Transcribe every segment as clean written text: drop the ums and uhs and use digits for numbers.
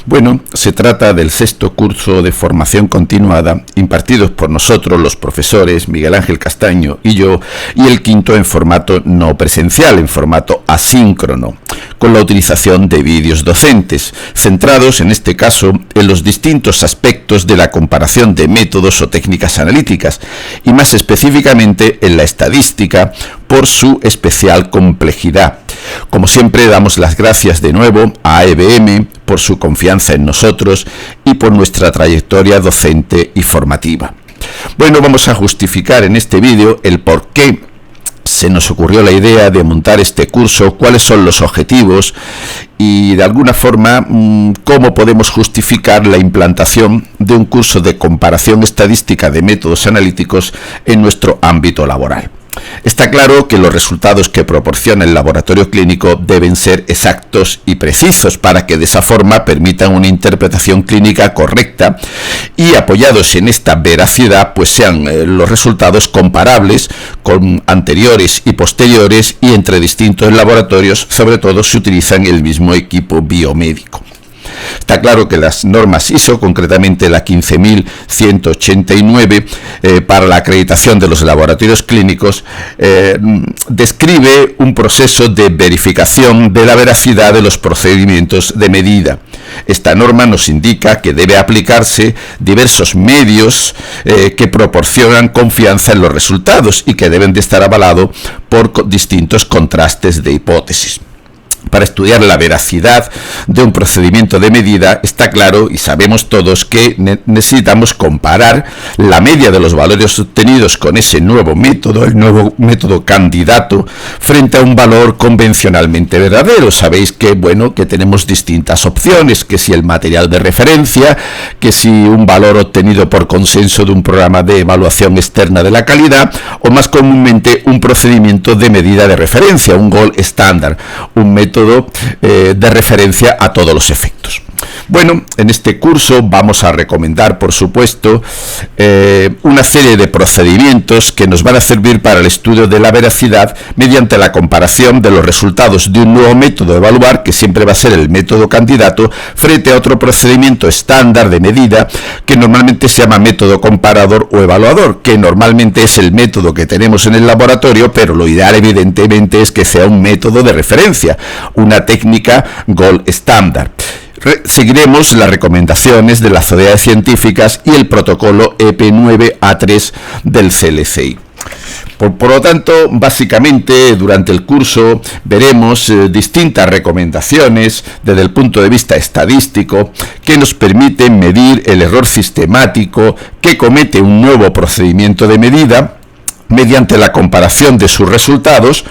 Bueno, se trata del 6º curso de formación continuada impartidos por nosotros, los profesores Miguel Ángel Castaño y yo, y el 5º en formato no presencial, en formato asíncrono, con la utilización de vídeos docentes, centrados en este caso en los distintos aspectos de la comparación de métodos o técnicas analíticas, y más específicamente en la estadística por su especial complejidad. Como siempre, damos las gracias de nuevo a EBM por su confianza en nosotros y por nuestra trayectoria docente y formativa. Bueno, vamos a justificar en este vídeo el por qué se nos ocurrió la idea de montar este curso, cuáles son los objetivos y, de alguna forma, cómo podemos justificar la implantación de un curso de comparación estadística de métodos analíticos en nuestro ámbito laboral. Está claro que los resultados que proporciona el laboratorio clínico deben ser exactos y precisos para que de esa forma permitan una interpretación clínica correcta y, apoyados en esta veracidad, pues sean los resultados comparables con anteriores y posteriores y entre distintos laboratorios, sobre todo si utilizan el mismo equipo biomédico. Está claro que las normas ISO, concretamente la 15189, para la acreditación de los laboratorios clínicos, describe un proceso de verificación de la veracidad de los procedimientos de medida. Esta norma nos indica que debe aplicarse diversos medios que proporcionan confianza en los resultados y que deben de estar avalados por distintos contrastes de hipótesis. Para estudiar la veracidad de un procedimiento de medida, está claro y sabemos todos que necesitamos comparar la media de los valores obtenidos con ese nuevo método, el nuevo método candidato, frente a un valor convencionalmente verdadero. Sabéis que, que tenemos distintas opciones, que si el material de referencia, que si un valor obtenido por consenso de un programa de evaluación externa de la calidad, o más comúnmente un procedimiento de medida de referencia, un gold standard, un método de referencia a todos los efectos. Bueno, en este curso vamos a recomendar, por supuesto, una serie de procedimientos que nos van a servir para el estudio de la veracidad mediante la comparación de los resultados de un nuevo método de evaluar, que siempre va a ser el método candidato, frente a otro procedimiento estándar de medida que normalmente se llama método comparador o evaluador, que normalmente es el método que tenemos en el laboratorio, pero lo ideal evidentemente es que sea un método de referencia, una técnica gold standard. Seguiremos las recomendaciones de las sociedades científicas y el protocolo EP9A3 del CLCI. Por lo tanto, básicamente, durante el curso veremos distintas recomendaciones desde el punto de vista estadístico que nos permiten medir el error sistemático que comete un nuevo procedimiento de medida mediante la comparación de sus resultados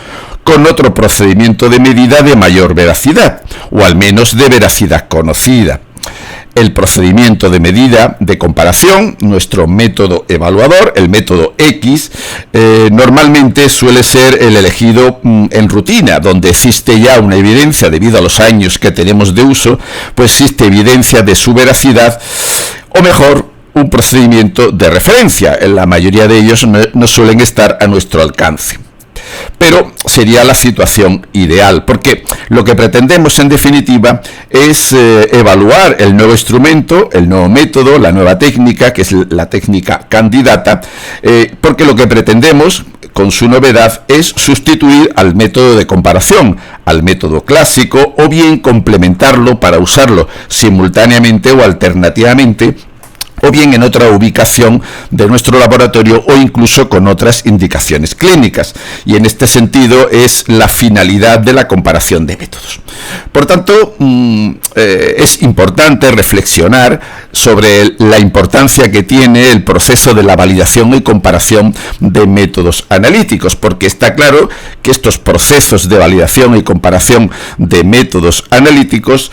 con otro procedimiento de medida de mayor veracidad, o al menos de veracidad conocida. El procedimiento de medida de comparación, nuestro método evaluador, el método X, normalmente suele ser el elegido en rutina, donde existe ya una evidencia debido a los años que tenemos de uso, pues existe evidencia de su veracidad, o mejor, un procedimiento de referencia. En la mayoría de ellos no suelen estar a nuestro alcance. Pero sería la situación ideal, porque lo que pretendemos en definitiva es evaluar el nuevo instrumento, el nuevo método, la nueva técnica, que es la técnica candidata, porque lo que pretendemos con su novedad es sustituir al método de comparación, al método clásico, o bien complementarlo para usarlo simultáneamente o alternativamente, o bien en otra ubicación de nuestro laboratorio o incluso con otras indicaciones clínicas. Y en este sentido es la finalidad de la comparación de métodos. Por tanto, es importante reflexionar sobre la importancia que tiene el proceso de la validación y comparación de métodos analíticos, porque está claro que estos procesos de validación y comparación de métodos analíticos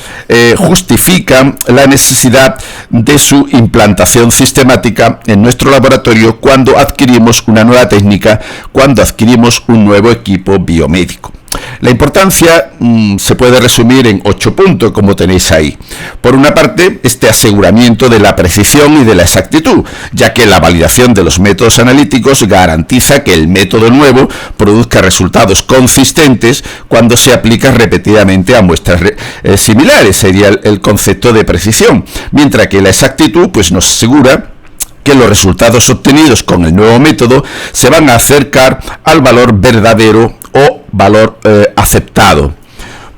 justifican la necesidad de su implantación sistemática en nuestro laboratorio cuando adquirimos una nueva técnica, cuando adquirimos un nuevo equipo biomédico. La importancia se puede resumir en 8 puntos, como tenéis ahí. Por una parte, este aseguramiento de la precisión y de la exactitud, ya que la validación de los métodos analíticos garantiza que el método nuevo produzca resultados consistentes cuando se aplica repetidamente a muestras similares, sería el concepto de precisión, mientras que la exactitud pues nos asegura que los resultados obtenidos con el nuevo método se van a acercar al valor verdadero o valor aceptado.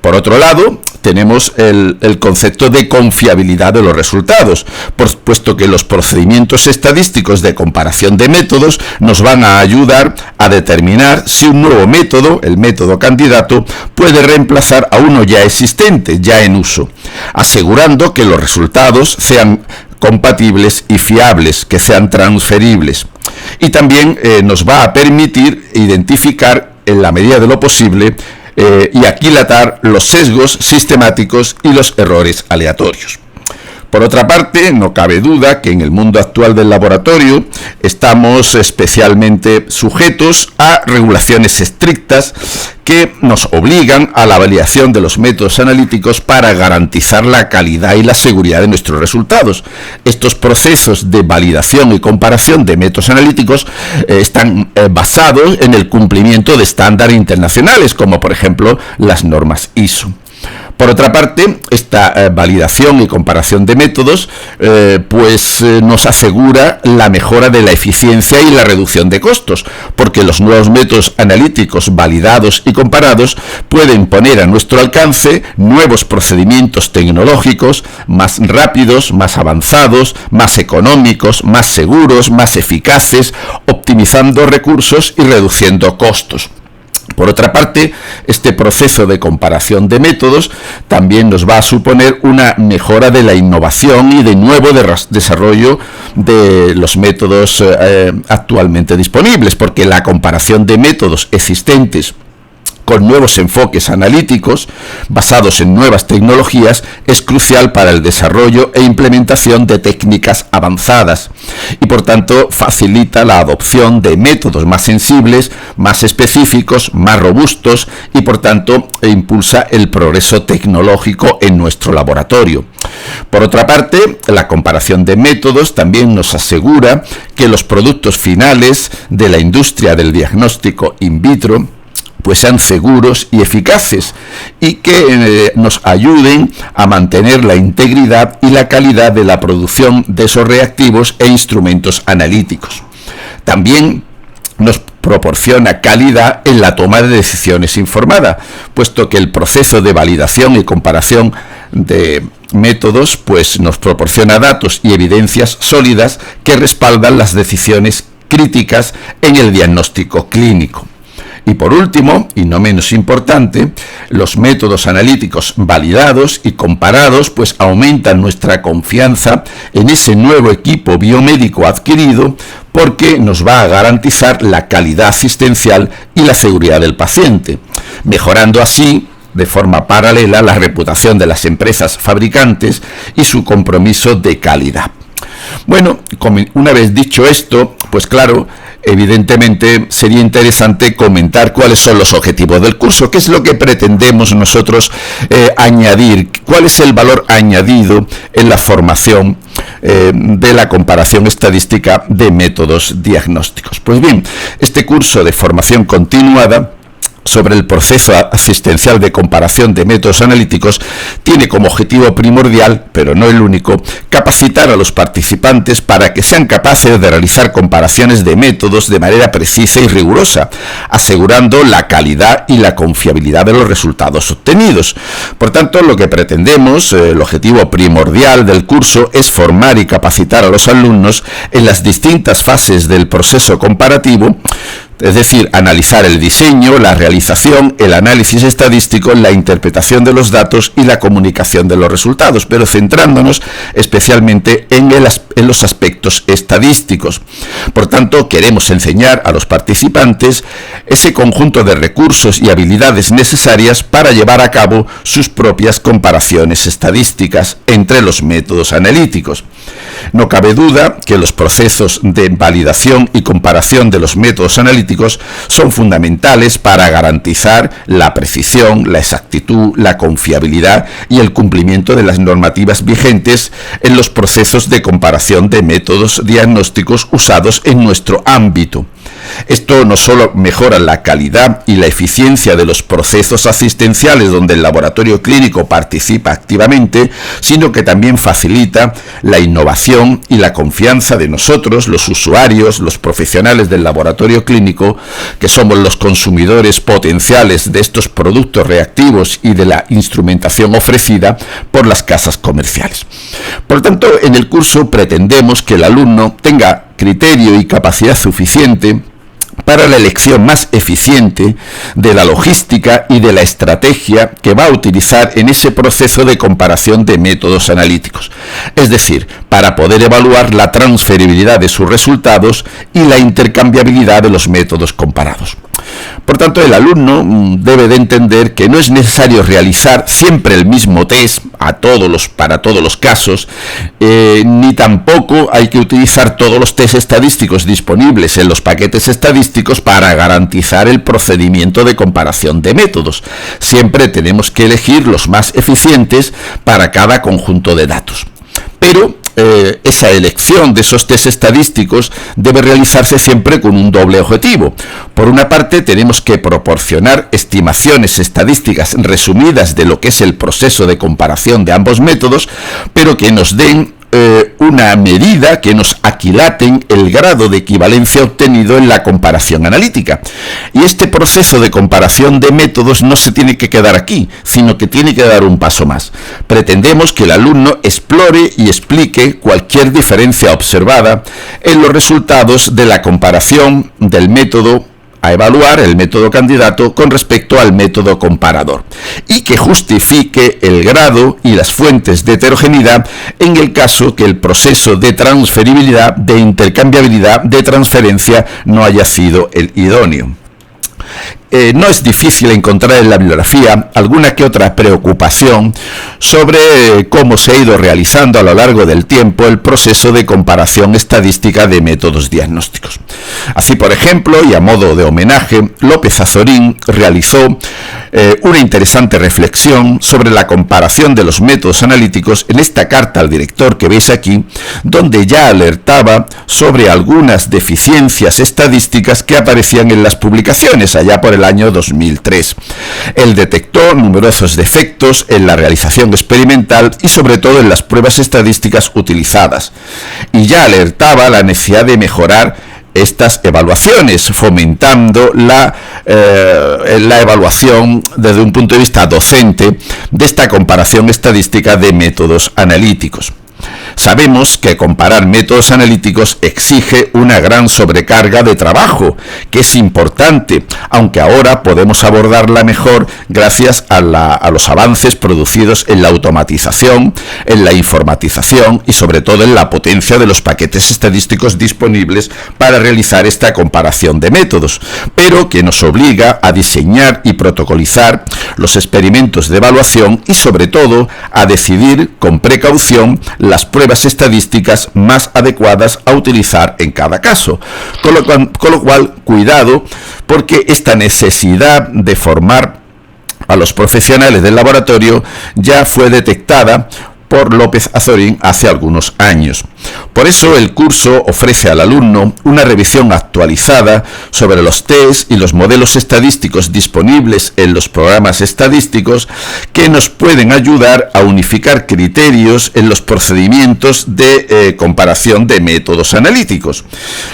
Por otro lado, tenemos el concepto de confiabilidad de los resultados, puesto que los procedimientos estadísticos de comparación de métodos nos van a ayudar a determinar si un nuevo método, el método candidato, puede reemplazar a uno ya existente, ya en uso, asegurando que los resultados sean compatibles y fiables, que sean transferibles. Y también nos va a permitir identificar, en la medida de lo posible, y aquilatar los sesgos sistemáticos y los errores aleatorios. Por otra parte, no cabe duda que en el mundo actual del laboratorio estamos especialmente sujetos a regulaciones estrictas que nos obligan a la validación de los métodos analíticos para garantizar la calidad y la seguridad de nuestros resultados. Estos procesos de validación y comparación de métodos analíticos están basados en el cumplimiento de estándares internacionales, como por ejemplo las normas ISO. Por otra parte, esta validación y comparación de métodos nos asegura la mejora de la eficiencia y la reducción de costos, porque los nuevos métodos analíticos validados y comparados pueden poner a nuestro alcance nuevos procedimientos tecnológicos más rápidos, más avanzados, más económicos, más seguros, más eficaces, optimizando recursos y reduciendo costos. Por otra parte, este proceso de comparación de métodos también nos va a suponer una mejora de la innovación y de nuevo desarrollo de los métodos actualmente disponibles, porque la comparación de métodos existentes con nuevos enfoques analíticos basados en nuevas tecnologías es crucial para el desarrollo e implementación de técnicas avanzadas y por tanto facilita la adopción de métodos más sensibles, más específicos, más robustos y por tanto impulsa el progreso tecnológico en nuestro laboratorio. Por otra parte, la comparación de métodos también nos asegura que los productos finales de la industria del diagnóstico in vitro pues sean seguros y eficaces y que nos ayuden a mantener la integridad y la calidad de la producción de esos reactivos e instrumentos analíticos. También nos proporciona calidad en la toma de decisiones informada, puesto que el proceso de validación y comparación de métodos pues nos proporciona datos y evidencias sólidas que respaldan las decisiones críticas en el diagnóstico clínico. Y por último, y no menos importante, los métodos analíticos validados y comparados pues aumentan nuestra confianza en ese nuevo equipo biomédico adquirido porque nos va a garantizar la calidad asistencial y la seguridad del paciente, mejorando así de forma paralela la reputación de las empresas fabricantes y su compromiso de calidad. Bueno, una vez dicho esto, pues claro, evidentemente sería interesante comentar cuáles son los objetivos del curso, qué es lo que pretendemos nosotros añadir, cuál es el valor añadido en la formación de la comparación estadística de métodos diagnósticos. Pues bien, este curso de formación continuada sobre el proceso asistencial de comparación de métodos analíticos tiene como objetivo primordial, pero no el único, capacitar a los participantes para que sean capaces de realizar comparaciones de métodos de manera precisa y rigurosa, asegurando la calidad y la confiabilidad de los resultados obtenidos. Por tanto, lo que pretendemos, el objetivo primordial del curso es formar y capacitar a los alumnos en las distintas fases del proceso comparativo, es decir, analizar el diseño, la realización, el análisis estadístico, la interpretación de los datos y la comunicación de los resultados, pero centrándonos especialmente en los aspectos estadísticos. Por tanto, queremos enseñar a los participantes ese conjunto de recursos y habilidades necesarias para llevar a cabo sus propias comparaciones estadísticas entre los métodos analíticos. No cabe duda que los procesos de validación y comparación de los métodos analíticos analíticos son fundamentales para garantizar la precisión, la exactitud, la confiabilidad y el cumplimiento de las normativas vigentes en los procesos de comparación de métodos diagnósticos usados en nuestro ámbito. Esto no solo mejora la calidad y la eficiencia de los procesos asistenciales donde el laboratorio clínico participa activamente, sino que también facilita la innovación y la confianza de nosotros, los usuarios, los profesionales del laboratorio clínico, que somos los consumidores potenciales de estos productos reactivos y de la instrumentación ofrecida por las casas comerciales. Por lo tanto, en el curso pretendemos que el alumno tenga criterio y capacidad suficiente para la elección más eficiente de la logística y de la estrategia que va a utilizar en ese proceso de comparación de métodos analíticos. Es decir, para poder evaluar la transferibilidad de sus resultados y la intercambiabilidad de los métodos comparados. Por tanto, el alumno debe de entender que no es necesario realizar siempre el mismo test para todos los casos, ni tampoco hay que utilizar todos los test estadísticos disponibles en los paquetes estadísticos para garantizar el procedimiento de comparación de métodos. Siempre tenemos que elegir los más eficientes para cada conjunto de datos. Pero esa elección de esos test estadísticos debe realizarse siempre con un doble objetivo. Por una parte, tenemos que proporcionar estimaciones estadísticas resumidas de lo que es el proceso de comparación de ambos métodos, pero que nos den una medida, que nos aquilaten el grado de equivalencia obtenido en la comparación analítica. Y este proceso de comparación de métodos no se tiene que quedar aquí, sino que tiene que dar un paso más. Pretendemos que el alumno explore y explique cualquier diferencia observada en los resultados de la comparación del método a evaluar, el método candidato, con respecto al método comparador, y que justifique el grado y las fuentes de heterogeneidad en el caso que el proceso de transferibilidad, de intercambiabilidad, de transferencia no haya sido el idóneo. No es difícil encontrar en la bibliografía alguna que otra preocupación sobre cómo se ha ido realizando a lo largo del tiempo el proceso de comparación estadística de métodos diagnósticos. Así, por ejemplo, y a modo de homenaje, López Azorín realizó una interesante reflexión sobre la comparación de los métodos analíticos en esta carta al director que veis aquí, donde ya alertaba sobre algunas deficiencias estadísticas que aparecían en las publicaciones allá por el año 2003. Él detectó numerosos defectos en la realización experimental y sobre todo en las pruebas estadísticas utilizadas, y ya alertaba la necesidad de mejorar estas evaluaciones, fomentando la evaluación desde un punto de vista docente de esta comparación estadística de métodos analíticos. Sabemos que comparar métodos analíticos exige una gran sobrecarga de trabajo, que es importante, aunque ahora podemos abordarla mejor gracias a los avances producidos en la automatización, en la informatización y sobre todo en la potencia de los paquetes estadísticos disponibles para realizar esta comparación de métodos, pero que nos obliga a diseñar y protocolizar los experimentos de evaluación y sobre todo a decidir con precaución las pruebas estadísticas más adecuadas a utilizar en cada caso. Con lo cual, cuidado, porque esta necesidad de formar a los profesionales del laboratorio ya fue detectada por López Azorín hace algunos años. Por eso el curso ofrece al alumno una revisión actualizada sobre los test y los modelos estadísticos disponibles en los programas estadísticos que nos pueden ayudar a unificar criterios en los procedimientos de comparación de métodos analíticos.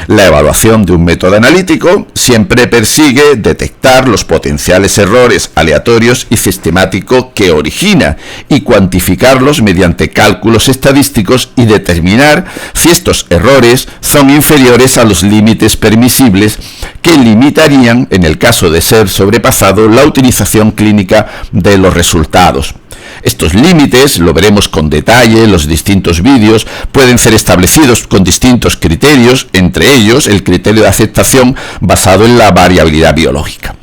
La evaluación de un método analítico siempre persigue detectar los potenciales errores aleatorios y sistemáticos que origina y cuantificarlos mediante cálculos estadísticos y determinar si estos errores son inferiores a los límites permisibles que limitarían, en el caso de ser sobrepasado, la utilización clínica de los resultados. Estos límites, lo veremos con detalle en los distintos vídeos, pueden ser establecidos con distintos criterios, entre ellos el criterio de aceptación basado en la variabilidad biológica.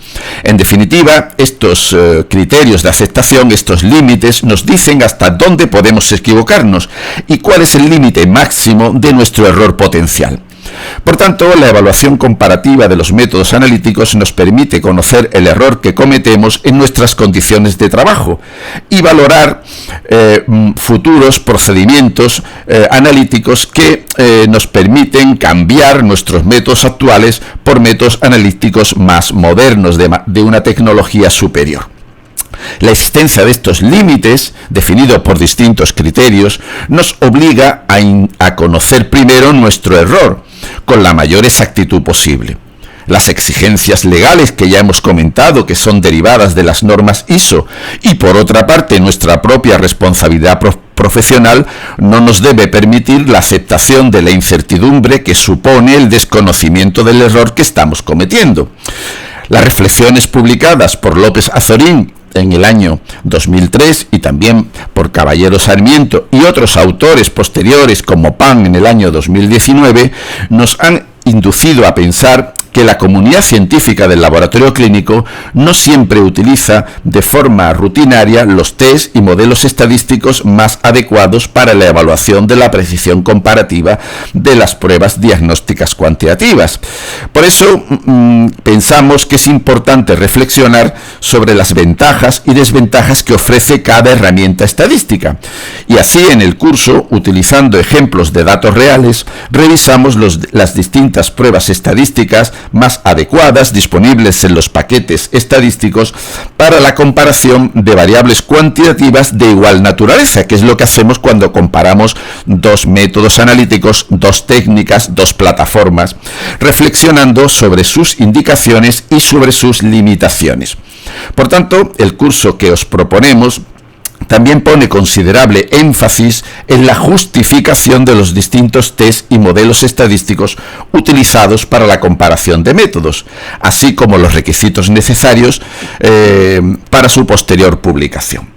En definitiva, estos criterios de aceptación, estos límites, nos dicen hasta dónde podemos equivocarnos y cuál es el límite máximo de nuestro error potencial. Por tanto, la evaluación comparativa de los métodos analíticos nos permite conocer el error que cometemos en nuestras condiciones de trabajo y valorar futuros procedimientos analíticos que nos permiten cambiar nuestros métodos actuales por métodos analíticos más modernos de una tecnología superior. La existencia de estos límites, definidos por distintos criterios, nos obliga a conocer primero nuestro error con la mayor exactitud posible. Las exigencias legales que ya hemos comentado, que son derivadas de las normas ISO, y por otra parte nuestra propia responsabilidad profesional, no nos debe permitir la aceptación de la incertidumbre que supone el desconocimiento del error que estamos cometiendo. Las reflexiones publicadas por López Azorín en el año 2003 y también por Caballero Sarmiento y otros autores posteriores como Pan en el año 2019 nos han inducido a pensar que la comunidad científica del laboratorio clínico no siempre utiliza de forma rutinaria los test y modelos estadísticos más adecuados para la evaluación de la precisión comparativa de las pruebas diagnósticas cuantitativas. Por eso pensamos que es importante reflexionar sobre las ventajas y desventajas que ofrece cada herramienta estadística. Y así en el curso, utilizando ejemplos de datos reales, revisamos las distintas pruebas estadísticas más adecuadas disponibles en los paquetes estadísticos para la comparación de variables cuantitativas de igual naturaleza, que es lo que hacemos cuando comparamos dos métodos analíticos, dos técnicas, dos plataformas, reflexionando sobre sus indicaciones y sobre sus limitaciones. Por tanto, el curso que os proponemos también pone considerable énfasis en la justificación de los distintos test y modelos estadísticos utilizados para la comparación de métodos, así como los requisitos necesarios para su posterior publicación.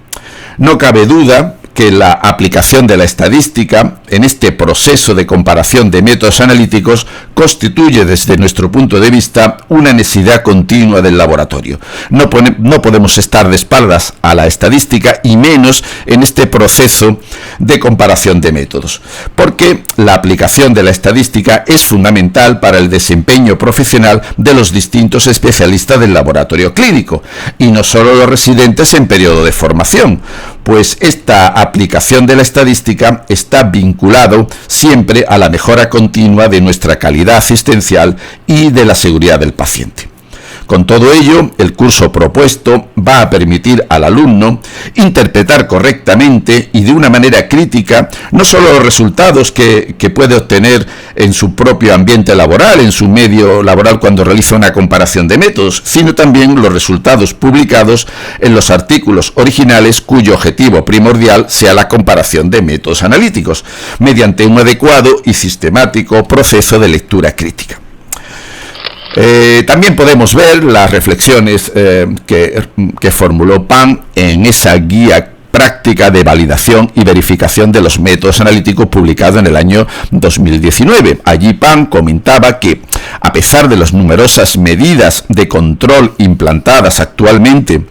No cabe duda que la aplicación de la estadística en este proceso de comparación de métodos analíticos constituye desde nuestro punto de vista una necesidad continua del laboratorio. No podemos estar de espaldas a la estadística y menos en este proceso de comparación de métodos, porque la aplicación de la estadística es fundamental para el desempeño profesional de los distintos especialistas del laboratorio clínico y no solo los residentes en periodo de formación, pues esta aplicación de la estadística está vinculado siempre a la mejora continua de nuestra calidad asistencial y de la seguridad del paciente. Con todo ello, el curso propuesto va a permitir al alumno interpretar correctamente y de una manera crítica no solo los resultados que puede obtener en su propio ambiente laboral, en su medio laboral cuando realiza una comparación de métodos, sino también los resultados publicados en los artículos originales cuyo objetivo primordial sea la comparación de métodos analíticos, mediante un adecuado y sistemático proceso de lectura crítica. También podemos ver las reflexiones que formuló Pan en esa guía práctica de validación y verificación de los métodos analíticos publicado en el año 2019. Allí Pan comentaba que, a pesar de las numerosas medidas de control implantadas actualmente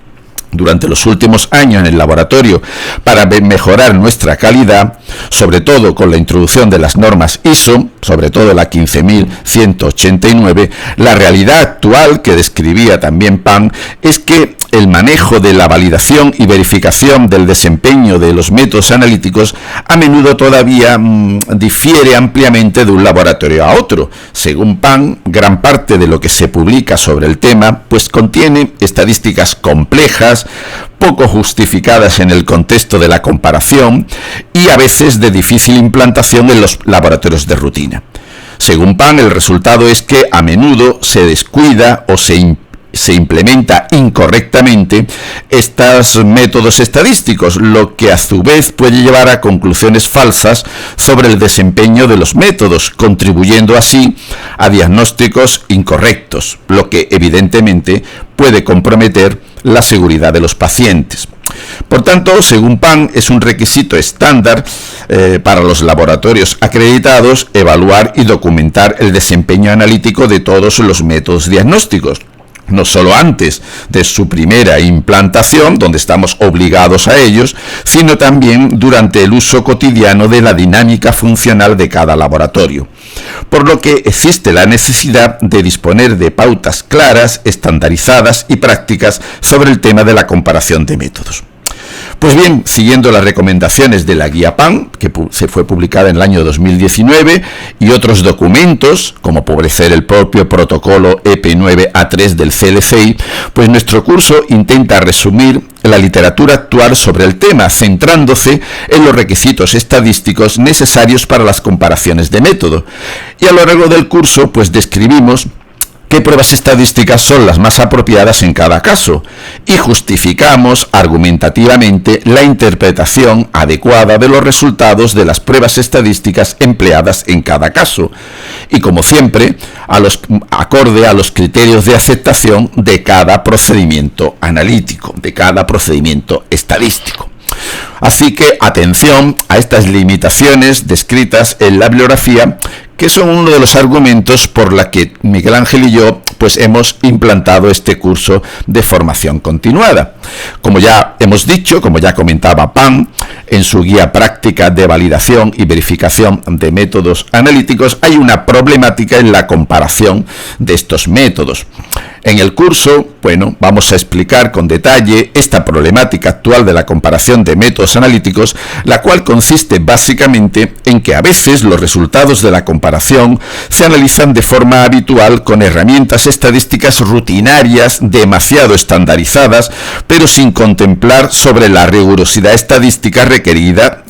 durante los últimos años en el laboratorio para mejorar nuestra calidad, sobre todo con la introducción de las normas ISO, sobre todo la 15189, la realidad actual que describía también Pan es que el manejo de la validación y verificación del desempeño de los métodos analíticos a menudo todavía difiere ampliamente de un laboratorio a otro. Según Pan, gran parte de lo que se publica sobre el tema pues contiene estadísticas complejas, poco justificadas en el contexto de la comparación y a veces de difícil implantación en los laboratorios de rutina. Según Pan, el resultado es que a menudo se descuida o se implementa incorrectamente estos métodos estadísticos, lo que a su vez puede llevar a conclusiones falsas sobre el desempeño de los métodos, contribuyendo así a diagnósticos incorrectos, lo que evidentemente puede comprometer la seguridad de los pacientes. Por tanto, según Pan, es un requisito estándar para los laboratorios acreditados evaluar y documentar el desempeño analítico de todos los métodos diagnósticos, no solo antes de su primera implantación, donde estamos obligados a ellos, sino también durante el uso cotidiano de la dinámica funcional de cada laboratorio. Por lo que existe la necesidad de disponer de pautas claras, estandarizadas y prácticas sobre el tema de la comparación de métodos. Pues bien, siguiendo las recomendaciones de la Guía PAN, que se fue publicada en el año 2019, y otros documentos, como puede ser el propio protocolo EP9A3 del CLCI, pues nuestro curso intenta resumir la literatura actual sobre el tema, centrándose en los requisitos estadísticos necesarios para las comparaciones de método. Y a lo largo del curso, pues describimos qué pruebas estadísticas son las más apropiadas en cada caso y justificamos argumentativamente la interpretación adecuada de los resultados de las pruebas estadísticas empleadas en cada caso y, como siempre, acorde a los criterios de aceptación de cada procedimiento analítico, de cada procedimiento estadístico. Así que atención a estas limitaciones descritas en la bibliografía, que son uno de los argumentos por la que Miguel Ángel y yo pues hemos implantado este curso de formación continuada. Como ya hemos dicho, como ya comentaba PAN, en su guía práctica de validación y verificación de métodos analíticos, hay una problemática en la comparación de estos métodos. En el curso, bueno, vamos a explicar con detalle esta problemática actual de la comparación de métodos analíticos, la cual consiste básicamente en que a veces los resultados de la comparación se analizan de forma habitual con herramientas estadísticas rutinarias demasiado estandarizadas, pero sin contemplar sobre la rigurosidad estadística requerida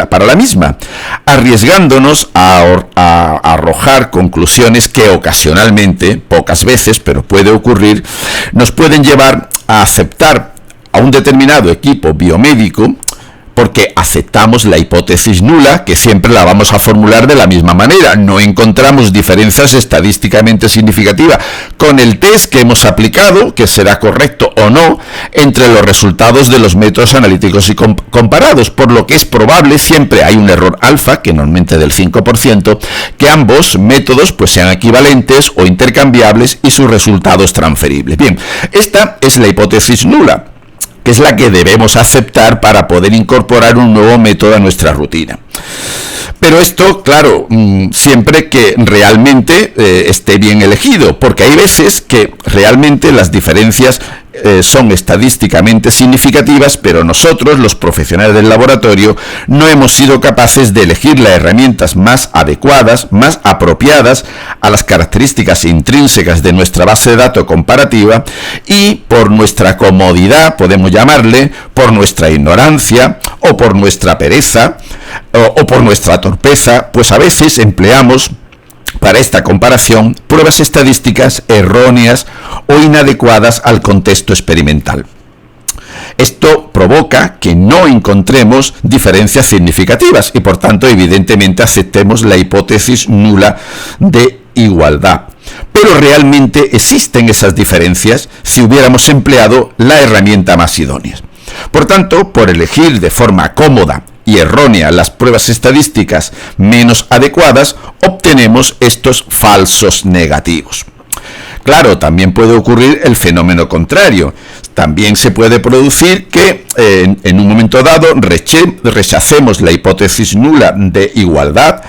para la misma, arriesgándonos a arrojar conclusiones que ocasionalmente, pocas veces, pero puede ocurrir, nos pueden llevar a aceptar a un determinado equipo biomédico porque aceptamos la hipótesis nula, que siempre la vamos a formular de la misma manera. No encontramos diferencias estadísticamente significativas con el test que hemos aplicado, que será correcto o no, entre los resultados de los métodos analíticos y comparados, por lo que es probable, siempre hay un error alfa, que normalmente del 5%, que ambos métodos pues sean equivalentes o intercambiables y sus resultados transferibles. Bien, esta es la hipótesis nula, que es la que debemos aceptar para poder incorporar un nuevo método a nuestra rutina. Pero esto, claro, siempre que realmente esté bien elegido, porque hay veces que realmente las diferencias son estadísticamente significativas, pero nosotros, los profesionales del laboratorio, no hemos sido capaces de elegir las herramientas más adecuadas, más apropiadas a las características intrínsecas de nuestra base de datos comparativa y por nuestra comodidad, podemos llamarle, por nuestra ignorancia o por nuestra pereza o por nuestra torpeza, pues a veces empleamos para esta comparación pruebas estadísticas erróneas o inadecuadas al contexto experimental. Esto provoca que no encontremos diferencias significativas y por tanto evidentemente aceptemos la hipótesis nula de igualdad. Pero realmente existen esas diferencias si hubiéramos empleado la herramienta más idónea. Por tanto, por elegir de forma cómoda y errónea las pruebas estadísticas menos adecuadas, obtenemos estos falsos negativos. Claro, también puede ocurrir el fenómeno contrario. También se puede producir que en un momento dado rechacemos la hipótesis nula de igualdad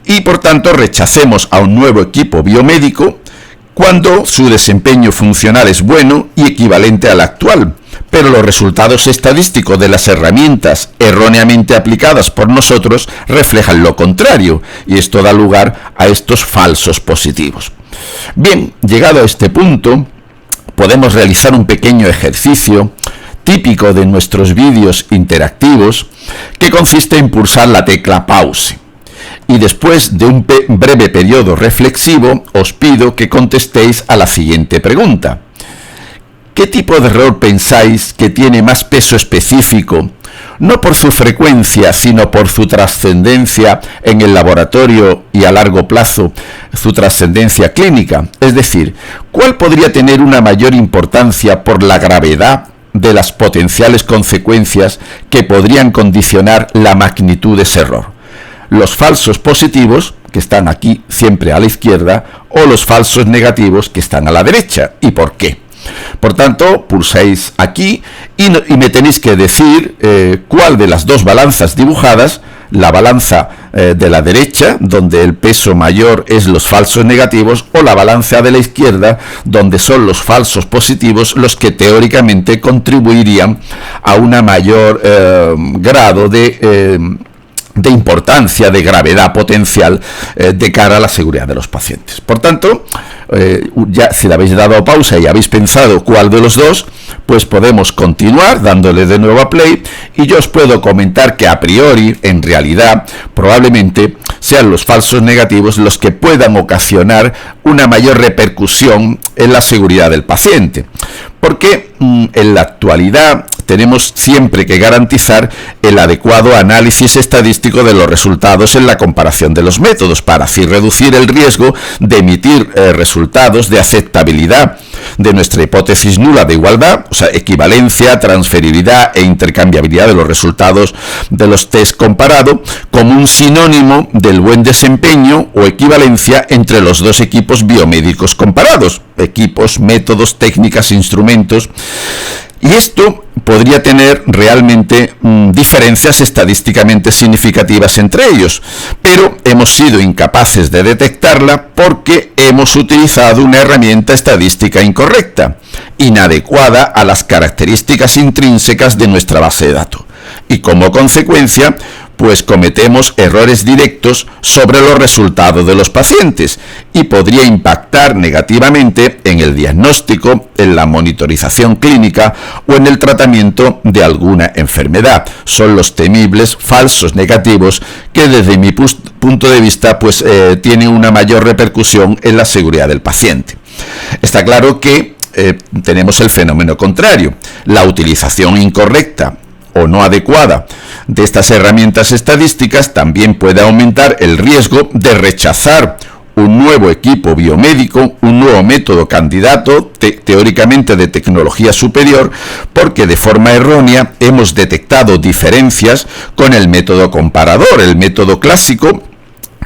y por tanto rechacemos a un nuevo equipo biomédico cuando su desempeño funcional es bueno y equivalente al actual. Pero los resultados estadísticos de las herramientas erróneamente aplicadas por nosotros reflejan lo contrario, y esto da lugar a estos falsos positivos. Bien, llegado a este punto, podemos realizar un pequeño ejercicio típico de nuestros vídeos interactivos, que consiste en pulsar la tecla pause. Y después de un breve periodo reflexivo, os pido que contestéis a la siguiente pregunta. ¿Qué tipo de error pensáis que tiene más peso específico, no por su frecuencia, sino por su trascendencia en el laboratorio y a largo plazo, su trascendencia clínica? Es decir, ¿cuál podría tener una mayor importancia por la gravedad de las potenciales consecuencias que podrían condicionar la magnitud de ese error? Los falsos positivos, que están aquí siempre a la izquierda, o los falsos negativos, que están a la derecha. ¿Y por qué? Por tanto, pulsáis aquí y me tenéis que decir cuál de las dos balanzas dibujadas, la balanza de la derecha, donde el peso mayor es los falsos negativos, o la balanza de la izquierda, donde son los falsos positivos los que teóricamente contribuirían a una mayor grado de importancia, de gravedad potencial de cara a la seguridad de los pacientes. Por tanto, ya si le habéis dado pausa y habéis pensado cuál de los dos, pues podemos continuar dándole de nuevo a play, y yo os puedo comentar que a priori, en realidad, probablemente sean los falsos negativos los que puedan ocasionar una mayor repercusión en la seguridad del paciente. Porque en la actualidad tenemos siempre que garantizar el adecuado análisis estadístico de los resultados en la comparación de los métodos, para así reducir el riesgo de emitir resultados de aceptabilidad de nuestra hipótesis nula de igualdad, o sea, equivalencia, transferibilidad e intercambiabilidad de los resultados de los test comparados, como un sinónimo del buen desempeño o equivalencia entre los dos equipos biomédicos comparados, equipos, métodos, técnicas, instrumentos. Y esto podría tener realmente diferencias estadísticamente significativas entre ellos, pero hemos sido incapaces de detectarla porque hemos utilizado una herramienta estadística incorrecta, inadecuada a las características intrínsecas de nuestra base de datos. Y como consecuencia, pues cometemos errores directos sobre los resultados de los pacientes y podría impactar negativamente en el diagnóstico, en la monitorización clínica o en el tratamiento de alguna enfermedad. Son los temibles falsos negativos que desde mi punto de vista pues tienen una mayor repercusión en la seguridad del paciente. Está claro que tenemos el fenómeno contrario, la utilización incorrecta o no adecuada de estas herramientas estadísticas también puede aumentar el riesgo de rechazar un nuevo equipo biomédico, un nuevo método candidato teóricamente de tecnología superior, porque de forma errónea hemos detectado diferencias con el método comparador, el método clásico,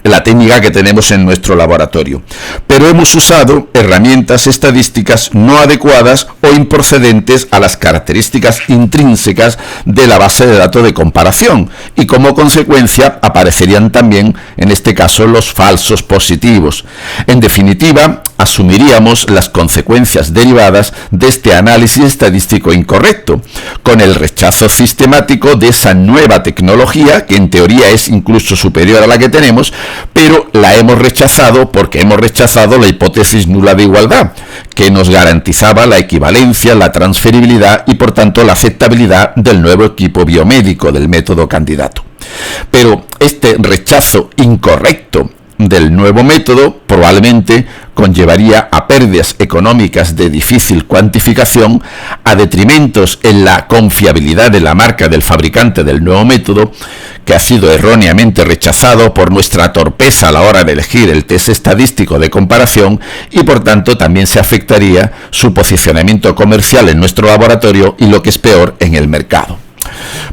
la técnica que tenemos en nuestro laboratorio, pero hemos usado herramientas estadísticas no adecuadas o improcedentes a las características intrínsecas de la base de datos de comparación, y como consecuencia aparecerían también, en este caso, los falsos positivos. En definitiva, asumiríamos las consecuencias derivadas de este análisis estadístico incorrecto, con el rechazo sistemático de esa nueva tecnología, que en teoría es incluso superior a la que tenemos, pero la hemos rechazado porque hemos rechazado la hipótesis nula de igualdad, que nos garantizaba la equivalencia, la transferibilidad y por tanto la aceptabilidad del nuevo equipo biomédico, del método candidato. Pero este rechazo incorrecto del nuevo método probablemente conllevaría a pérdidas económicas de difícil cuantificación, a detrimentos en la confiabilidad de la marca del fabricante del nuevo método, que ha sido erróneamente rechazado por nuestra torpeza a la hora de elegir el test estadístico de comparación, y por tanto también se afectaría su posicionamiento comercial en nuestro laboratorio y, lo que es peor, en el mercado.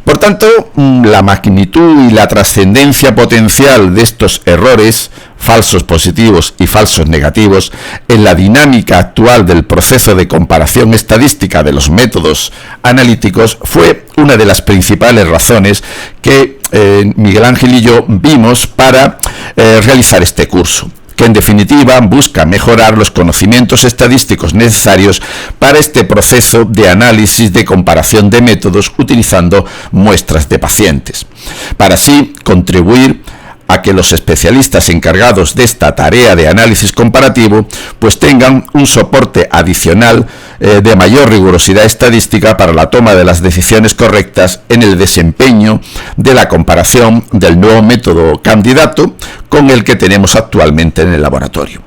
Por tanto, la magnitud y la trascendencia potencial de estos errores, falsos positivos y falsos negativos, en la dinámica actual del proceso de comparación estadística de los métodos analíticos fue una de las principales razones que Miguel Ángel y yo vimos para realizar este curso, que en definitiva busca mejorar los conocimientos estadísticos necesarios para este proceso de análisis de comparación de métodos utilizando muestras de pacientes, para así contribuir a que los especialistas encargados de esta tarea de análisis comparativo pues tengan un soporte adicional de mayor rigurosidad estadística para la toma de las decisiones correctas en el desempeño de la comparación del nuevo método candidato con el que tenemos actualmente en el laboratorio.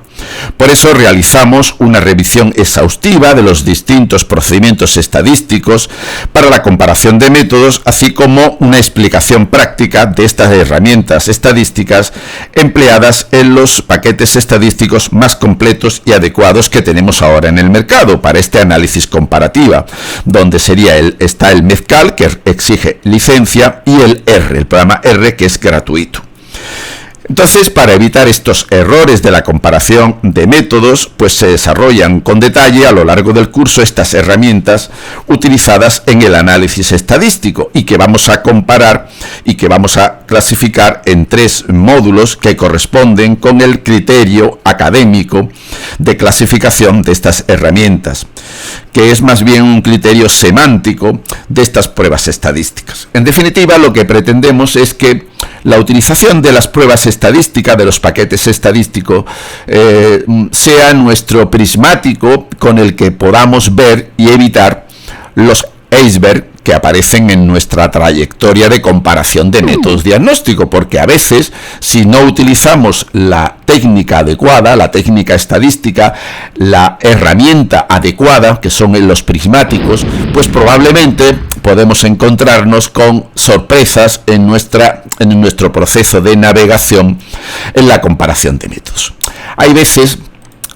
Por eso realizamos una revisión exhaustiva de los distintos procedimientos estadísticos para la comparación de métodos, así como una explicación práctica de estas herramientas estadísticas empleadas en los paquetes estadísticos más completos y adecuados que tenemos ahora en el mercado para este análisis comparativa, donde está el MEDCAL, que exige licencia, y el R, el programa R, que es gratuito. Entonces, para evitar estos errores de la comparación de métodos, pues se desarrollan con detalle a lo largo del curso estas herramientas utilizadas en el análisis estadístico y que vamos a comparar y que vamos a clasificar en 3 módulos que corresponden con el criterio académico de clasificación de estas herramientas, que es más bien un criterio semántico de estas pruebas estadísticas. En definitiva, lo que pretendemos es que la utilización de las pruebas estadísticas, de los paquetes estadísticos, sea nuestro prismático con el que podamos ver y evitar los iceberg que aparecen en nuestra trayectoria de comparación de métodos diagnósticos, porque a veces, si no utilizamos la técnica adecuada, la técnica estadística, la herramienta adecuada, que son los prismáticos, pues probablemente podemos encontrarnos con sorpresas en nuestro proceso de navegación en la comparación de métodos. Hay veces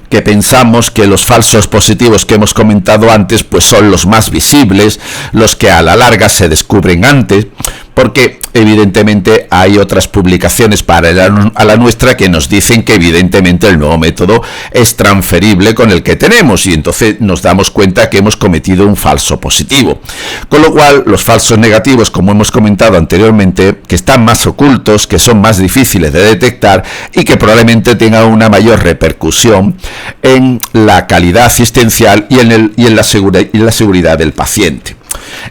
que pensamos que los falsos positivos que hemos comentado antes pues son los más visibles, los que a la larga se descubren antes, porque evidentemente hay otras publicaciones para a la nuestra que nos dicen que evidentemente el nuevo método es transferible con el que tenemos y entonces nos damos cuenta que hemos cometido un falso positivo. Con lo cual, los falsos negativos, como hemos comentado anteriormente, que están más ocultos, que son más difíciles de detectar y que probablemente tengan una mayor repercusión en la calidad asistencial y en la seguridad del paciente.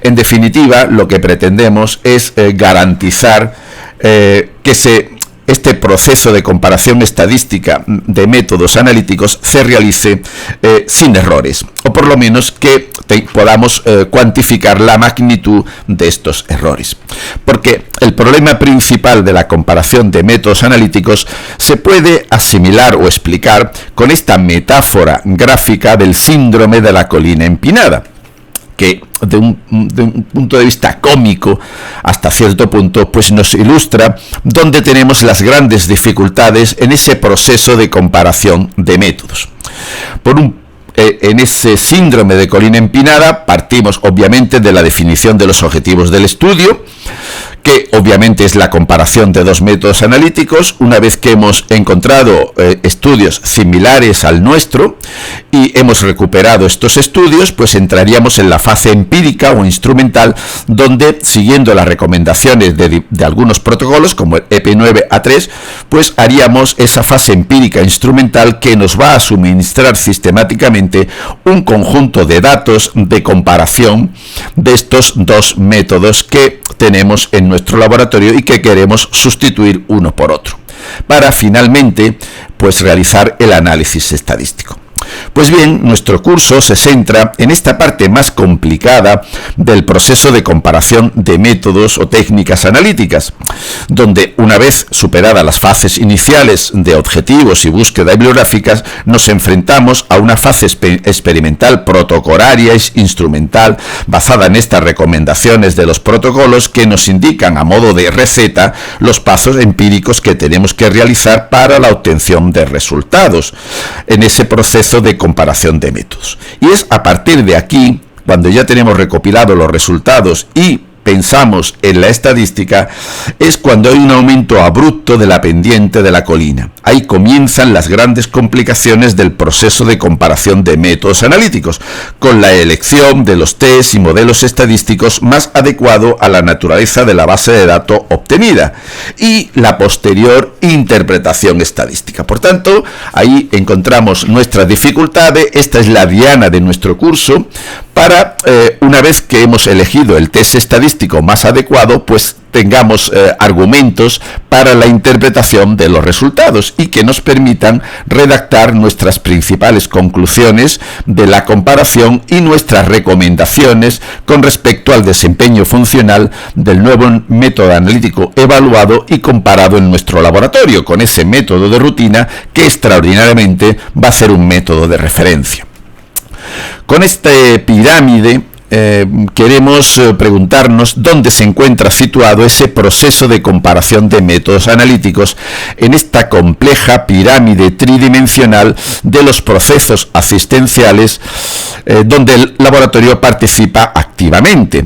En definitiva, lo que pretendemos es garantizar que este proceso de comparación estadística de métodos analíticos se realice sin errores, o por lo menos que podamos cuantificar la magnitud de estos errores. Porque el problema principal de la comparación de métodos analíticos se puede asimilar o explicar con esta metáfora gráfica del síndrome de la colina empinada, que de un punto de vista cómico hasta cierto punto pues nos ilustra dónde tenemos las grandes dificultades en ese proceso de comparación de métodos. En ese síndrome de colina empinada partimos obviamente de la definición de los objetivos del estudio, que obviamente es la comparación de 2 métodos analíticos. Una vez que hemos encontrado estudios similares al nuestro y hemos recuperado estos estudios, pues entraríamos en la fase empírica o instrumental, donde siguiendo las recomendaciones de algunos protocolos como el EP9A3, pues haríamos esa fase empírica instrumental que nos va a suministrar sistemáticamente un conjunto de datos de comparación de estos 2 métodos que tenemos en nuestro laboratorio y que queremos sustituir uno por otro, para finalmente pues realizar el análisis estadístico. Pues bien, nuestro curso se centra en esta parte más complicada del proceso de comparación de métodos o técnicas analíticas, donde una vez superadas las fases iniciales de objetivos y búsqueda bibliográficas, nos enfrentamos a una fase experimental protocolaria y instrumental basada en estas recomendaciones de los protocolos que nos indican a modo de receta los pasos empíricos que tenemos que realizar para la obtención de resultados en ese proceso de comparación de métodos. Y es a partir de aquí, cuando ya tenemos recopilado los resultados y pensamos en la estadística, es cuando hay un aumento abrupto de la pendiente de la colina. Ahí comienzan las grandes complicaciones del proceso de comparación de métodos analíticos, con la elección de los test y modelos estadísticos más adecuado a la naturaleza de la base de datos obtenida y la posterior interpretación estadística. Por tanto, ahí encontramos nuestras dificultades. Esta es la diana de nuestro curso para, una vez que hemos elegido el test estadístico más adecuado, pues tengamos argumentos para la interpretación de los resultados y que nos permitan redactar nuestras principales conclusiones de la comparación y nuestras recomendaciones con respecto al desempeño funcional del nuevo método analítico evaluado y comparado en nuestro laboratorio con ese método de rutina que extraordinariamente va a ser un método de referencia. Con esta pirámide queremos preguntarnos dónde se encuentra situado ese proceso de comparación de métodos analíticos en esta compleja pirámide tridimensional de los procesos asistenciales donde el laboratorio participa activamente.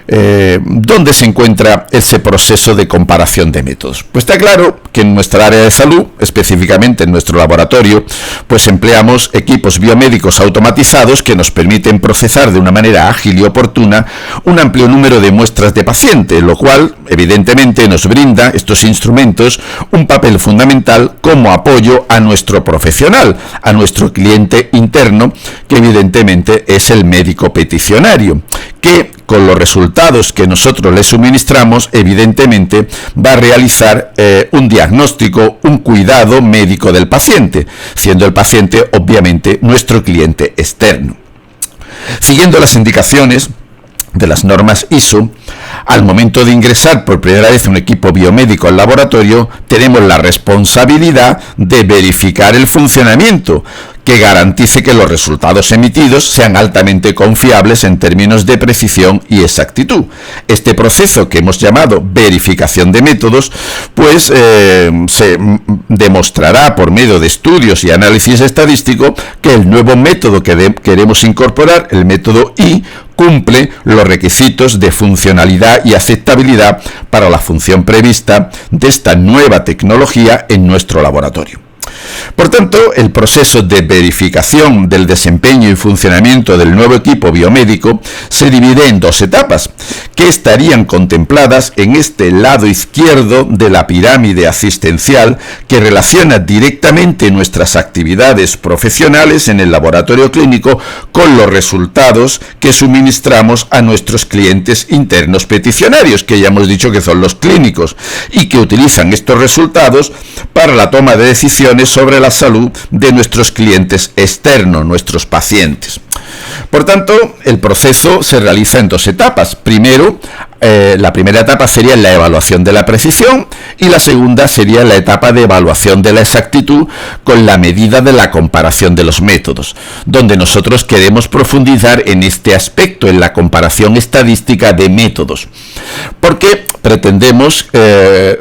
¿Dónde se encuentra ese proceso de comparación de métodos? Pues está claro que en nuestra área de salud, específicamente en nuestro laboratorio, pues empleamos equipos biomédicos automatizados que nos permiten procesar de una manera ágil y oportuna un amplio número de muestras de paciente, lo cual evidentemente nos brinda estos instrumentos un papel fundamental como apoyo a nuestro profesional, a nuestro cliente interno, que evidentemente es el médico peticionario, que con los resultados que nosotros le suministramos, evidentemente va a realizar un diagnóstico, un cuidado médico del paciente, siendo el paciente obviamente nuestro cliente externo. Siguiendo las indicaciones de las normas ISO, al momento de ingresar por primera vez un equipo biomédico al laboratorio, tenemos la responsabilidad de verificar el funcionamiento, que garantice que los resultados emitidos sean altamente confiables en términos de precisión y exactitud. Este proceso, que hemos llamado verificación de métodos, pues se demostrará por medio de estudios y análisis estadístico que el nuevo método que queremos incorporar, el método I, cumple los requisitos de funcionalidad y aceptabilidad para la función prevista de esta nueva tecnología en nuestro laboratorio. Por tanto, el proceso de verificación del desempeño y funcionamiento del nuevo equipo biomédico se divide en dos etapas, que estarían contempladas en este lado izquierdo de la pirámide asistencial, que relaciona directamente nuestras actividades profesionales en el laboratorio clínico con los resultados que suministramos a nuestros clientes internos peticionarios, que ya hemos dicho que son los clínicos, y que utilizan estos resultados para la toma de decisiones sobre la salud de nuestros clientes externos, nuestros pacientes. Por tanto, el proceso se realiza en dos etapas. Primero, la primera etapa sería la evaluación de la precisión y la segunda sería la etapa de evaluación de la exactitud con la medida de la comparación de los métodos, donde nosotros queremos profundizar en este aspecto, en la comparación estadística de métodos, porque pretendemos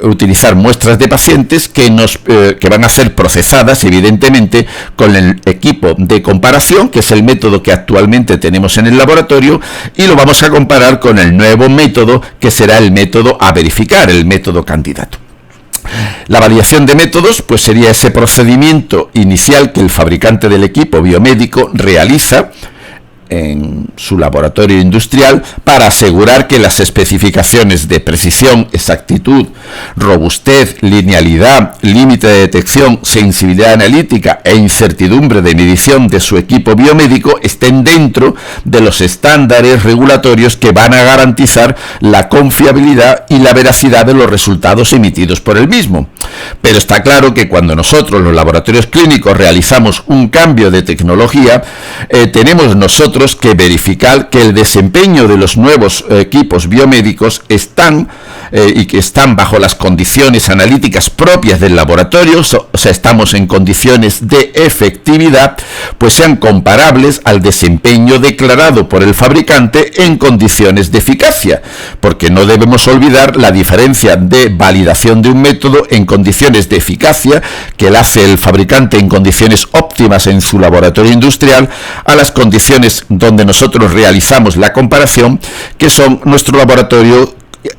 utilizar muestras de pacientes que van a ser procesadas evidentemente con el equipo de comparación, que es el método que actualmente tenemos en el laboratorio, y lo vamos a comparar con el nuevo método que será el método a verificar, el método candidato. La validación de métodos pues sería ese procedimiento inicial que el fabricante del equipo biomédico realiza en su laboratorio industrial para asegurar que las especificaciones de precisión, exactitud, robustez, linealidad, límite de detección, sensibilidad analítica e incertidumbre de medición de su equipo biomédico estén dentro de los estándares regulatorios que van a garantizar la confiabilidad y la veracidad de los resultados emitidos por el mismo. Pero está claro que cuando nosotros, los laboratorios clínicos, realizamos un cambio de tecnología, tenemos nosotros que verificar que el desempeño de los nuevos equipos biomédicos están bajo las condiciones analíticas propias del laboratorio, o sea, estamos en condiciones de efectividad, pues sean comparables al desempeño declarado por el fabricante en condiciones de eficacia, porque no debemos olvidar la diferencia de validación de un método en condiciones de eficacia que la hace el fabricante en condiciones óptimas en su laboratorio industrial, a las condiciones donde nosotros realizamos la comparación, que son nuestro laboratorio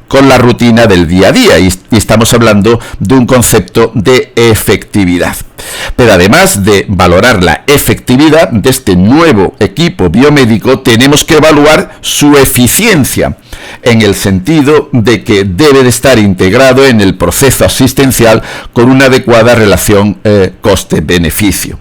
con la rutina del día a día, y estamos hablando de un concepto de efectividad. Pero además de valorar la efectividad de este nuevo equipo biomédico, tenemos que evaluar su eficiencia, en el sentido de que debe de estar integrado en el proceso asistencial con una adecuada relación coste-beneficio.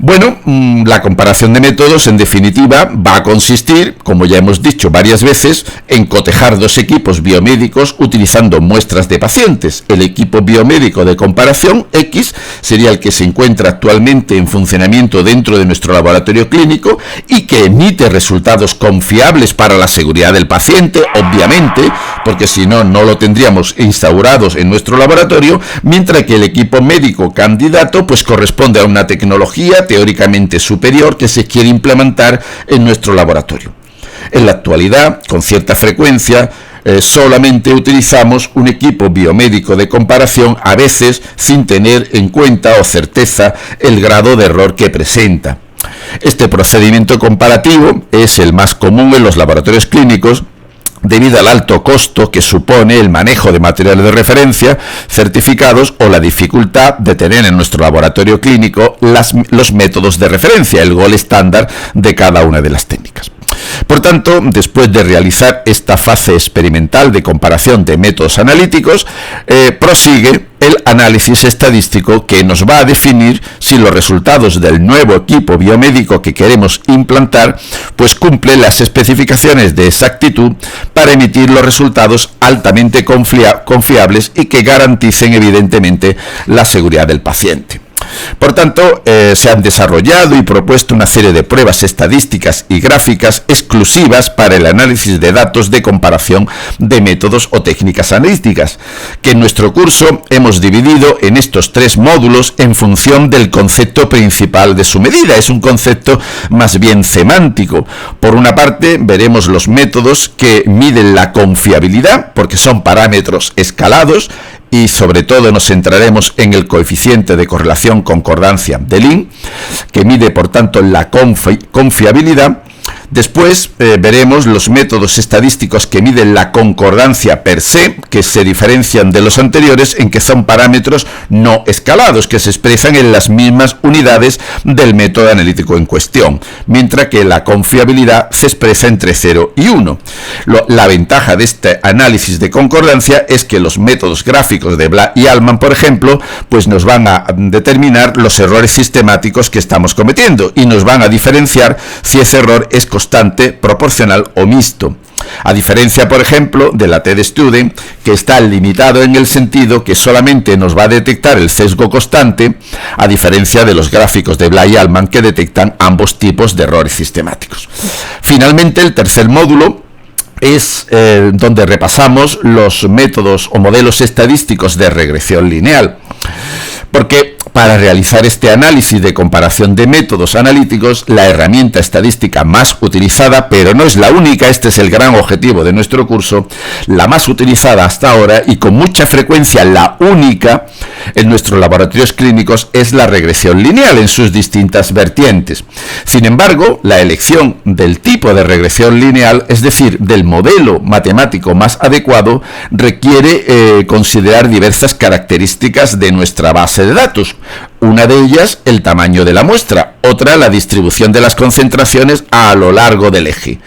Bueno, la comparación de métodos, en definitiva, va a consistir, como ya hemos dicho varias veces, en cotejar dos equipos biomédicos utilizando muestras de pacientes. El equipo biomédico de comparación X sería el que se encuentra actualmente en funcionamiento dentro de nuestro laboratorio clínico y que emite resultados confiables para la seguridad del paciente, obviamente, porque si no, no lo tendríamos instaurados en nuestro laboratorio, mientras que el equipo médico candidato pues corresponde a una tecnología teóricamente superior que se quiere implementar en nuestro laboratorio. En la actualidad, con cierta frecuencia, solamente utilizamos un equipo biomédico de comparación, a veces sin tener en cuenta o certeza el grado de error que presenta. Este procedimiento comparativo es el más común en los laboratorios clínicos, debido al alto costo que supone el manejo de materiales de referencia, certificados, o la dificultad de tener en nuestro laboratorio clínico los métodos de referencia, el gold estándar de cada una de las técnicas. Por tanto, después de realizar esta fase experimental de comparación de métodos analíticos, prosigue el análisis estadístico, que nos va a definir si los resultados del nuevo equipo biomédico que queremos implantar pues cumplen las especificaciones de exactitud para emitir los resultados altamente confiables y que garanticen evidentemente la seguridad del paciente. Por tanto, se han desarrollado y propuesto una serie de pruebas estadísticas y gráficas exclusivas para el análisis de datos de comparación de métodos o técnicas analíticas, que en nuestro curso hemos dividido en estos 3 módulos en función del concepto principal de su medida. Es un concepto más bien semántico. Por una parte, veremos los métodos que miden la confiabilidad, porque son parámetros escalados, y sobre todo nos centraremos en el coeficiente de correlación-concordancia de Lin, que mide por tanto la confiabilidad. Después veremos los métodos estadísticos que miden la concordancia per se, que se diferencian de los anteriores en que son parámetros no escalados, que se expresan en las mismas unidades del método analítico en cuestión, mientras que la confiabilidad se expresa entre 0 y 1. La ventaja de este análisis de concordancia es que los métodos gráficos de Black y Altman, por ejemplo, pues nos van a determinar los errores sistemáticos que estamos cometiendo y nos van a diferenciar si ese error es constante, proporcional o mixto. A diferencia, por ejemplo, de la TDStudent, que está limitado en el sentido que solamente nos va a detectar el sesgo constante, a diferencia de los gráficos de Black y Altman, que detectan ambos tipos de errores sistemáticos. Finalmente, el tercer módulo es donde repasamos los métodos o modelos estadísticos de regresión lineal, porque para realizar este análisis de comparación de métodos analíticos, la herramienta estadística más utilizada, pero no es la única, este es el gran objetivo de nuestro curso, la más utilizada hasta ahora y con mucha frecuencia la única en nuestros laboratorios clínicos, es la regresión lineal en sus distintas vertientes. Sin embargo, la elección del tipo de regresión lineal, es decir, del modelo matemático más adecuado, requiere considerar diversas características de nuestra base de datos. Una de ellas, el tamaño de la muestra, otra, la distribución de las concentraciones a lo largo del eje.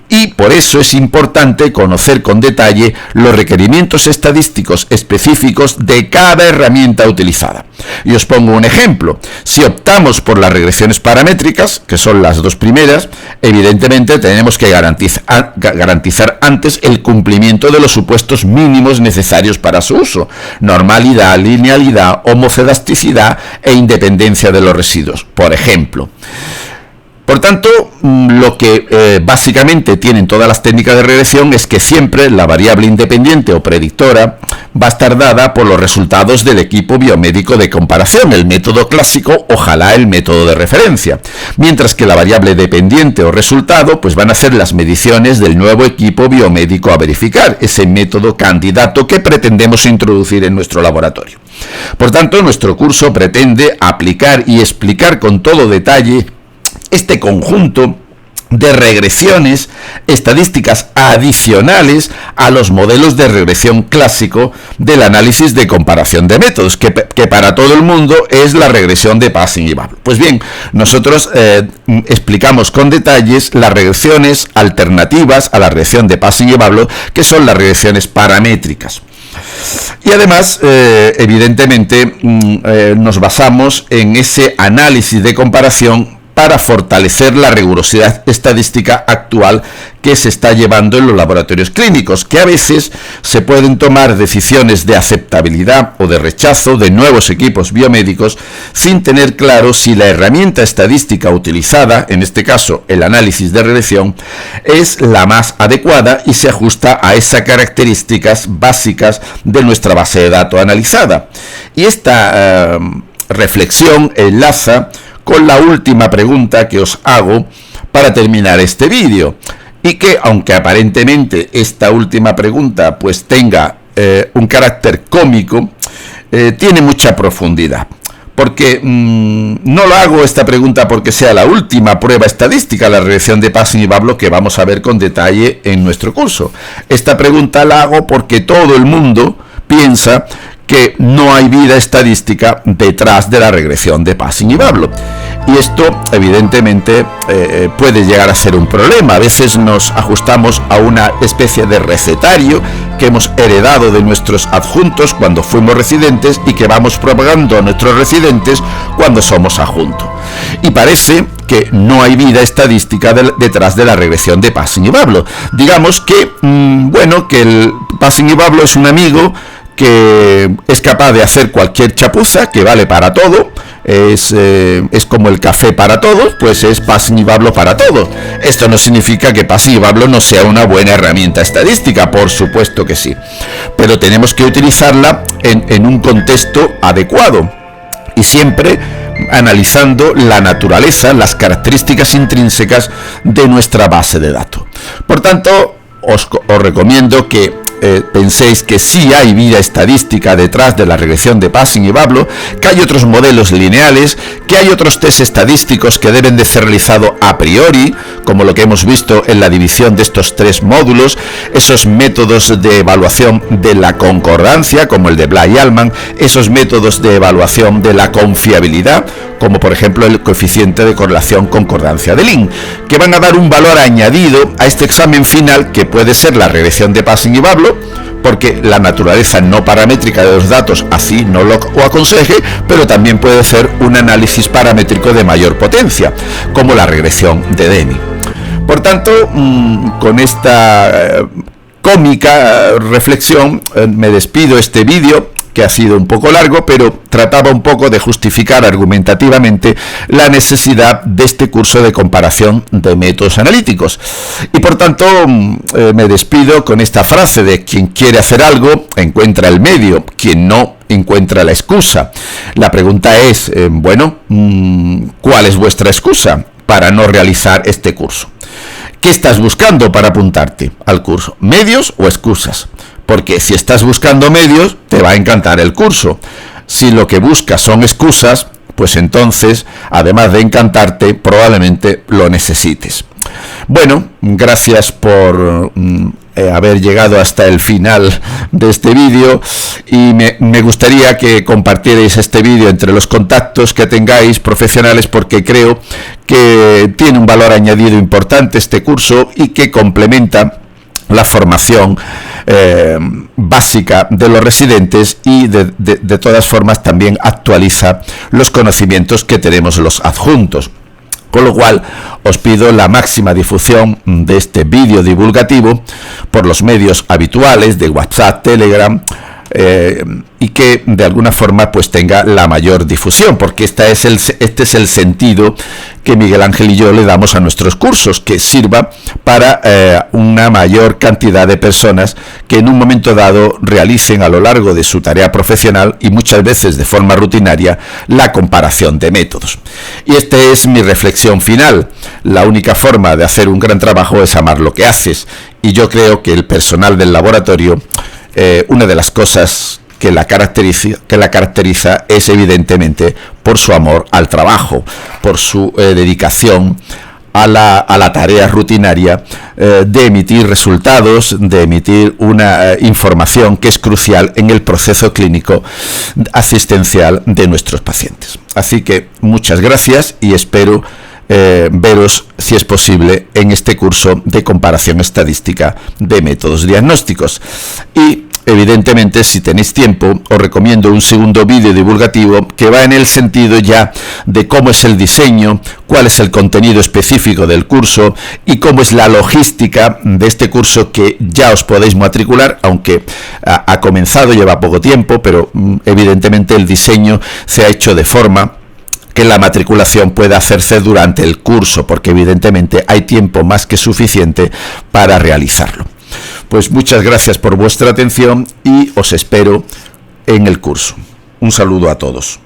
Y por eso es importante conocer con detalle los requerimientos estadísticos específicos de cada herramienta utilizada. Y os pongo un ejemplo. Si optamos por las regresiones paramétricas, que son las 2 primeras, evidentemente tenemos que garantizar antes el cumplimiento de los supuestos mínimos necesarios para su uso: normalidad, linealidad, homocedasticidad e independencia de los residuos, por ejemplo. Por tanto, lo que básicamente tienen todas las técnicas de regresión es que siempre la variable independiente o predictora va a estar dada por los resultados del equipo biomédico de comparación, el método clásico, ojalá el método de referencia, mientras que la variable dependiente o resultado pues van a ser las mediciones del nuevo equipo biomédico a verificar, ese método candidato que pretendemos introducir en nuestro laboratorio. Por tanto, nuestro curso pretende aplicar y explicar con todo detalle este conjunto de regresiones estadísticas adicionales a los modelos de regresión clásico del análisis de comparación de métodos, que para todo el mundo es la regresión de Passing y Bablow. Pues bien, nosotros explicamos con detalles las regresiones alternativas a la regresión de Passing y Bablow, que son las regresiones paramétricas. Y además, evidentemente, nos basamos en ese análisis de comparación para fortalecer la rigurosidad estadística actual que se está llevando en los laboratorios clínicos, que a veces se pueden tomar decisiones de aceptabilidad o de rechazo de nuevos equipos biomédicos sin tener claro si la herramienta estadística utilizada, en este caso el análisis de regresión, es la más adecuada y se ajusta a esas características básicas de nuestra base de datos analizada. Y esta reflexión enlaza con la última pregunta que os hago para terminar este vídeo, y que, aunque aparentemente esta última pregunta pues tenga un carácter cómico, tiene mucha profundidad, porque no lo hago esta pregunta porque sea la última prueba estadística, la regresión de Passing y Pavlov, que vamos a ver con detalle en nuestro curso. Esta pregunta la hago porque todo el mundo piensa que no hay vida estadística detrás de la regresión de Passing y Pavlov. Y esto, evidentemente, puede llegar a ser un problema. A veces nos ajustamos a una especie de recetario que hemos heredado de nuestros adjuntos cuando fuimos residentes y que vamos propagando a nuestros residentes cuando somos adjuntos. Y parece que no hay vida estadística detrás de la regresión de Passing y Pavlov. Digamos que, que el Passing y Pavlov es un amigo que es capaz de hacer cualquier chapuza, que vale para todo, es como el café para todos, pues es Passing y Pavlov para todo. Esto no significa que Passing y Pavlov no sea una buena herramienta estadística, por supuesto que sí, pero tenemos que utilizarla en un contexto adecuado y siempre analizando la naturaleza, las características intrínsecas de nuestra base de datos. Por tanto, os recomiendo que penséis que sí hay vida estadística detrás de la regresión de Passing y Pavlov, que hay otros modelos lineales, que hay otros test estadísticos que deben de ser realizados a priori, como lo que hemos visto en la división de estos tres módulos, esos métodos de evaluación de la concordancia, como el de Bly y Altman, esos métodos de evaluación de la confiabilidad, como por ejemplo el coeficiente de correlación concordancia de Lin, que van a dar un valor añadido a este examen final, que puede ser la regresión de Passing y Pavlov, porque la naturaleza no paramétrica de los datos así no lo aconseje, pero también puede ser un análisis paramétrico de mayor potencia, como la regresión de Demy. Por tanto, con esta cómica reflexión me despido este vídeo, que ha sido un poco largo, pero trataba un poco de justificar argumentativamente la necesidad de este curso de comparación de métodos analíticos. Y por tanto, me despido con esta frase de: quien quiere hacer algo, encuentra el medio; quien no, encuentra la excusa. La pregunta es, ¿cuál es vuestra excusa para no realizar este curso? ¿Qué estás buscando para apuntarte al curso? ¿Medios o excusas? Porque si estás buscando medios, te va a encantar el curso. Si lo que buscas son excusas, pues entonces, además de encantarte, probablemente lo necesites. Bueno, gracias por haber llegado hasta el final de este vídeo, y me gustaría que compartierais este vídeo entre los contactos que tengáis profesionales, porque creo que tiene un valor añadido importante este curso y que complementa la formación básica de los residentes, y de todas formas también actualiza los conocimientos que tenemos los adjuntos. Con lo cual os pido la máxima difusión de este vídeo divulgativo por los medios habituales de WhatsApp, Telegram, y que de alguna forma pues tenga la mayor difusión, porque este es el sentido que Miguel Ángel y yo le damos a nuestros cursos, que sirva para una mayor cantidad de personas que en un momento dado realicen a lo largo de su tarea profesional, y muchas veces de forma rutinaria, la comparación de métodos. Y esta es mi reflexión final: la única forma de hacer un gran trabajo es amar lo que haces, y yo creo que el personal del laboratorio, una de las cosas que la caracteriza es evidentemente por su amor al trabajo, por su dedicación a la tarea rutinaria de emitir resultados, de emitir una información que es crucial en el proceso clínico asistencial de nuestros pacientes. Así que muchas gracias, y espero veros, si es posible, en este curso de comparación estadística de métodos diagnósticos. Y evidentemente, si tenéis tiempo, os recomiendo un segundo vídeo divulgativo que va en el sentido ya de cómo es el diseño, cuál es el contenido específico del curso y cómo es la logística de este curso, que ya os podéis matricular, aunque ha comenzado, lleva poco tiempo, pero evidentemente el diseño se ha hecho de forma que la matriculación pueda hacerse durante el curso, porque evidentemente hay tiempo más que suficiente para realizarlo. Pues muchas gracias por vuestra atención y os espero en el curso. Un saludo a todos.